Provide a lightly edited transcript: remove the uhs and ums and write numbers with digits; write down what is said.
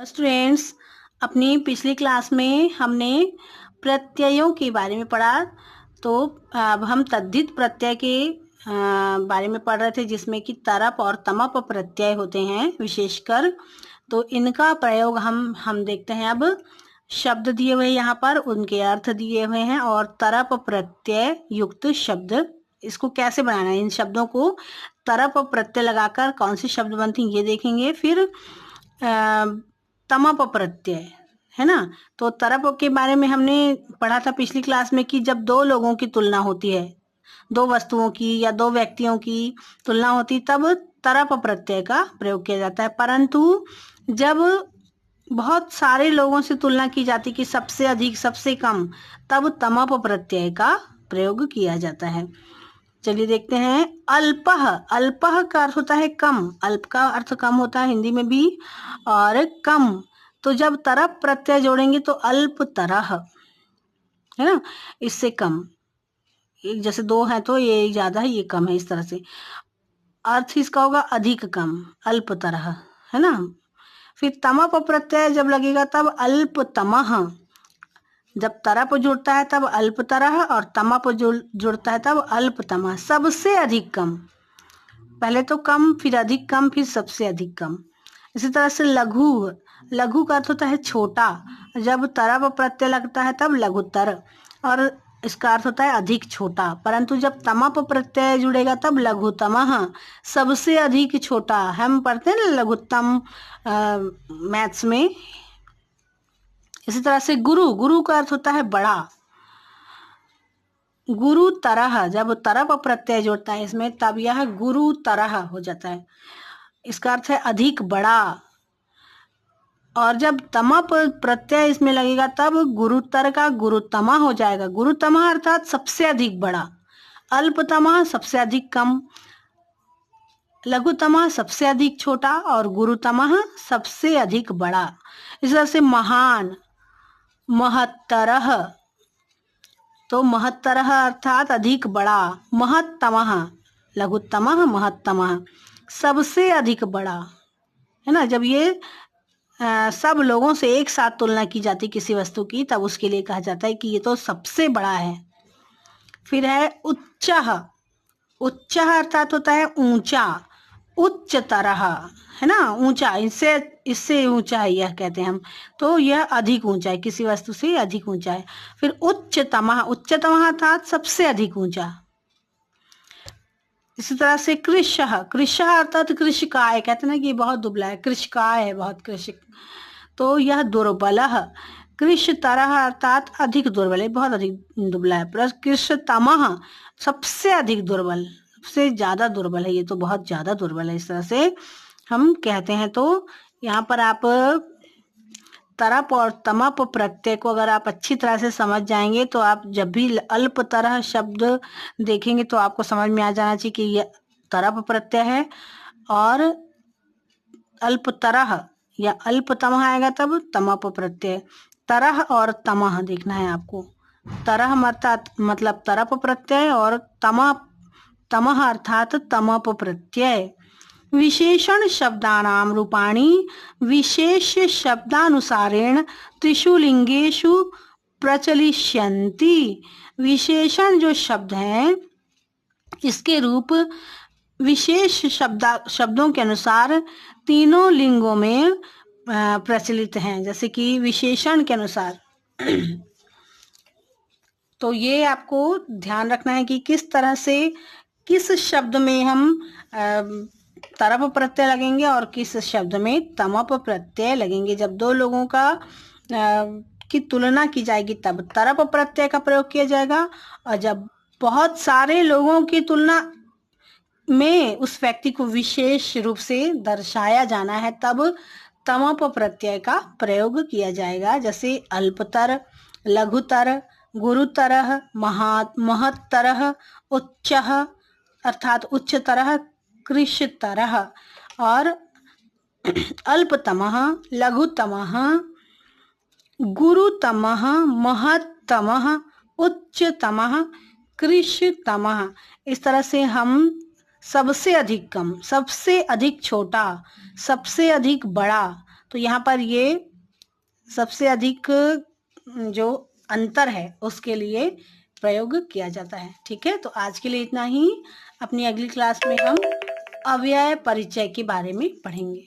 Students, अपनी पिछली class में हमने प्रत्ययों के बारे में पढ़ा। तो अब हम तद्धित प्रत्यय के बारे में पढ़ रहे थे, जिसमें कि तरप और तमप प्रत्यय होते हैं विशेषकर। तो इनका प्रयोग हम देखते हैं। अब शब्द दिए हुए यहाँ पर, उनके अर्थ दिए हुए हैं और तरप प्रत्यय युक्त शब्द, इसको कैसे बनाना है, इन शब्दों को तरप प्रत्यय लगाकर कौन से शब्द बनते हैं ये देखेंगे। फिर तमप प्रत्यय है ना। तो तरप के बारे में हमने पढ़ा था पिछली क्लास में कि जब दो लोगों की तुलना होती है, दो वस्तुओं की या दो व्यक्तियों की तुलना होती, तब तरप प्रत्यय का प्रयोग किया जाता है। परंतु जब बहुत सारे लोगों से तुलना की जाती कि सबसे अधिक सबसे कम, तब तमप प्रत्यय का प्रयोग किया जाता है। चलिए देखते हैं। अल्पह, अल्पह का अर्थ होता है कम, अल्प का अर्थ कम होता है हिंदी में भी, और कम। तो जब तरप प्रत्यय जोड़ेंगे तो अल्प तरह है ना, इससे कम। एक जैसे दो है तो ये ज्यादा है, ये कम है, इस तरह से अर्थ इसका होगा अधिक कम, अल्प तरह है ना। फिर तमप प्रत्यय जब लगेगा तब अल्प तमह, जब तरप जुड़ता है तब अल्प तरह और तमप जुड़ता है तब अल्प तमह, सबसे अधिक कम। पहले तो कम, फिर अधिक कम, फिर सबसे अधिक कम। इसी तरह से लघु, लघु का अर्थ होता है छोटा, जब तरप प्रत्यय लगता है तब लघुतर, और इसका अर्थ होता है अधिक छोटा। परंतु जब तमप प्रत्यय जुड़ेगा तब लघुतमः, सबसे अधिक छोटा। हम पढ़ते हैं ना लघुत्तम मैथ्स में। इसी तरह से गुरु, गुरु का अर्थ होता है बड़ा। गुरु तरह, जब तरप प्रत्यय जोड़ता है इसमें तब यह गुरु तरह हो जाता है, इसका अर्थ है अधिक बड़ा। और जब तमप प्रत्यय इसमें लगेगा तब गुरुतर का गुरुतमा हो जाएगा। गुरुतमा अर्थात सबसे अधिक बड़ा, अल्पतमा सबसे अधिक कम, लघुतमा सबसे अधिक छोटा और गुरुतमा सबसे अधिक बड़ा। इस तरह से महान, महत्तरः, तो महत्तरः अर्थात अधिक बड़ा, महत्तमः, लघुत्तमः महत्तमः, सबसे अधिक बड़ा है ना। जब ये सब लोगों से एक साथ तुलना की जाती किसी वस्तु की, तब उसके लिए कहा जाता है कि ये तो सबसे बड़ा है। फिर है उच्चः, उच्चः अर्थात होता है ऊंचा, उच्च तरह है ना, ऊंचा, इससे ऊंचा है यह कहते हैं हम। तो यह अधिक ऊंचा है, किसी वस्तु से अधिक ऊंचा है। फिर उच्चतमः, उच्चतमः अर्थात सबसे अधिक ऊंचा। इसी तरह से कृशः, कृशः अर्थात कृशकाय, कहते हैं ना कि ये बहुत दुबला है, कृशकाय है बहुत, कृश, तो यह दुर्बलः। कृशतरः अर्थात अधिक दुर्बल है, बहुत अधिक दुबला है। प्लस कृशतमः सबसे अधिक दुर्बल, सबसे ज्यादा दुर्बल है, ये तो बहुत ज्यादा दुर्बल है, इस तरह से हम कहते हैं। तो यहाँ पर आप तरप और तमप प्रत्यय को अगर आप अच्छी तरह से समझ जाएंगे तो आप जब भी अल्प तरह शब्द देखेंगे तो आपको समझ में आ जाना चाहिए कि यह तरप प्रत्यय है, और अल्प तरह या अल्प तमह आएगा तब तमप प्रत्यय। तरह और तमह देखना है आपको। तरह मतलब तरप प्रत्यय और तमह अर्थात तमप प्रत्यय। विशेषण शब्दानाम रूपाणी विशेष शब्दानुसारेण त्रिषु लिंगेषु प्रचलिष्यन्ति। विशेषण जो शब्द हैं इसके रूप विशेष शब्दों के अनुसार तीनों लिंगों में प्रचलित हैं, जैसे कि विशेषण के अनुसार। तो ये आपको ध्यान रखना है कि किस तरह से किस शब्द में हम तरप प्रत्यय लगेंगे और किस शब्द में तमप प्रत्यय लगेंगे। जब दो लोगों का की तुलना की जाएगी तब तरप प्रत्यय का प्रयोग किया जाएगा, और जब बहुत सारे लोगों की तुलना में उस व्यक्ति को विशेष रूप से दर्शाया जाना है तब तमप प्रत्यय का प्रयोग किया जाएगा। जैसे अल्पतर, लघुतर, गुरुतरः, महत्तरः, उच्चः अर्थात उच्चतरः, कृशतरः, और अल्पतमः, लघुतमः, गुरुतमः, महत्तमः, उच्चतमः, कृशतमः। इस तरह से हम सबसे अधिक कम, सबसे अधिक छोटा, सबसे अधिक बड़ा, तो यहाँ पर ये सबसे अधिक जो अंतर है उसके लिए प्रयोग किया जाता है। ठीक है, तो आज के लिए इतना ही। अपनी अगली क्लास में हम अव्यय परिचय के बारे में पढ़ेंगे।